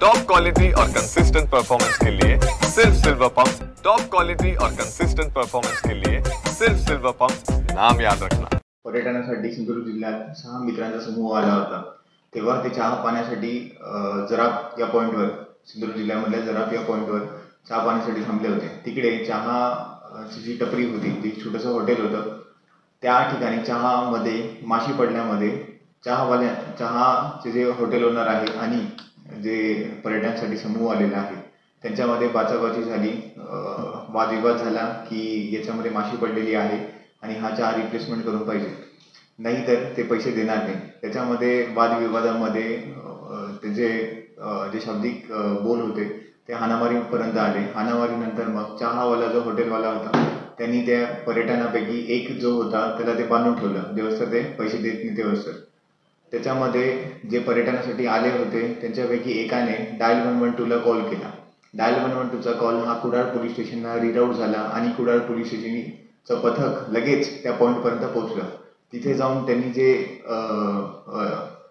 Top quality और consistent performance के लिए सिर्फ सिल्वर पंप्स। टॉप क्वालिटी और कंसिस्टेंट परफॉर्मेंस के लिए सिर्फ सिल्वर पंप्स, नाम याद रखना। पर्यटनासाठी सिंधुदुर्ग जिल्ह्यात 6 मित्रांचा समूह आला होता। तेव्हा ते चहा पाण्यासाठी जराप या पॉइंटवर, सिंधुदुर्ग जिल्ह्यामधल्या जराप या पॉइंटवर चहा पाण्यासाठी थांबले होते। तिकडे चहाची जी टपरी होती, जी छोटंसं हॉटेल होतं, त्या ठिकाणी चहामध्ये माशी पडल्यामध्ये चहाचे जे हॉटेल ओनर आहे आणि जे पर्यटनासाठी समूह आलेला आहे त्यांच्यामध्ये बाचाबाची झाली, वादविवाद झाला की याच्यामध्ये माशी पडलेली आहे आणि हा चहा रिप्लेसमेंट करून पाहिजे, नाहीतर ते पैसे देणार नाही। त्याच्यामध्ये वादविवादामध्ये त्याचे जे शाब्दिक बोल होते ते हाणामारीपर्यंत आले। हाणामारीनंतर मग चहावाला जो हॉटेलवाला होता त्यांनी त्या पर्यटनापैकी एक जो होता त्याला ते बांधून ठेवलं, जेव्हा ते पैसे देत नाही तेव्हा। त्याच्यामध्ये जे पर्यटनासाठी आले होते त्यांच्यापैकी एकाने डायल 112ला कॉल केला। डायल 112चा कॉल हा कुडाळ पोलीस स्टेशनला रीराऊट झाला आणि कुडाळ पोलीस स्टेशनचं पथक लगेच त्या पॉईंटपर्यंत पोहोचलं। तिथे जाऊन त्यांनी जे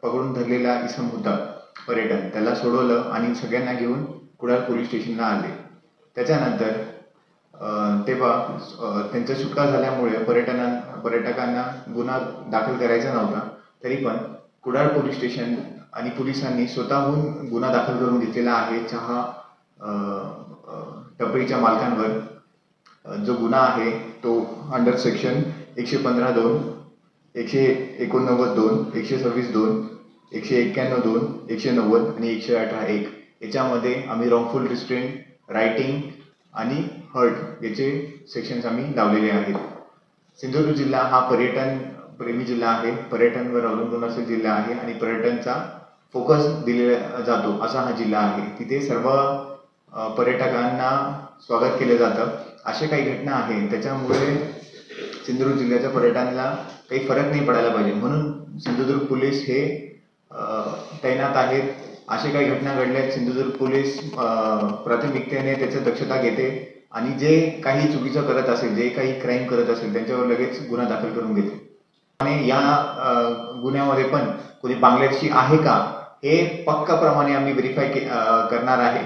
पकडून धरलेला इसम होता पर्यटन, त्याला सोडवलं आणि सगळ्यांना घेऊन कुडाळ पोलीस स्टेशनला आले। त्याच्यानंतर तेव्हा त्यांचा सुटका झाल्यामुळे पर्यटकांना गुन्हा दाखल करायचा नव्हता, तरी पण कुडाळ पोलीस स्टेशन आणि पोलिसांनी स्वतःहून गुन्हा दाखल करून घेतलेला आहे। चहा टपरीच्या मालकांवर जो गुन्हा आहे तो अंडर सेक्शन 115(2), 189(2), 126(2), 191(2), 190 आणि 118(1) याच्यामध्ये आम्ही रॉंगफुल रिस्ट्रेंट, रायटिंग आणि हर्ट याचे सेक्शन्स आम्ही लावलेले आहेत। सिंधुदुर्ग जिल्हा हा पर्यटन प्रेमी जिल्हा आहे, पर्यटनावर अवलंबून असा जिल्हा आहे आणि पर्यटनचा फोकस दिला जातो असा हा जिल्हा आहे। तिथे सर्व पर्यटकांना स्वागत केलं जातं। अशा काही घटना आहेत त्याच्यामुळे सिंधुदुर्ग जिल्ह्याच्या पर्यटनाला काही फरक नाही पडायला पाहिजे, म्हणून सिंधुदुर्ग पोलीस हे तैनात आहेत। अशा काही घटना घडल्यात सिंधुदुर्ग पोलीस प्राथमिकतेने त्याची दक्षता घेते आणि जे काही चुकीचं करत असेल, जे काही क्राईम करत असेल त्यांच्यावर लगेच गुन्हा दाखल करून घेते। आणि या गुन्ह्यामध्ये पण कोणी बांगलादेशी आहे का हे पक्काप्रमाणे आम्ही व्हेरीफाय करणार आहे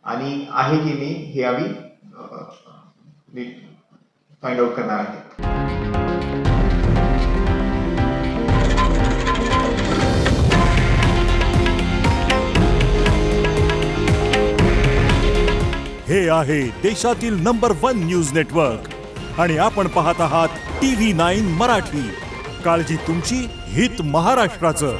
आणि आहे की नाही हे आम्ही फाइंड आउट करणार आहे। हे आहे देशातील नंबर 1 न्यूज नेटवर्क आणि आपण पाहत आहात TV9 मराठी। काळजी तुमची, हित महाराष्ट्राचं।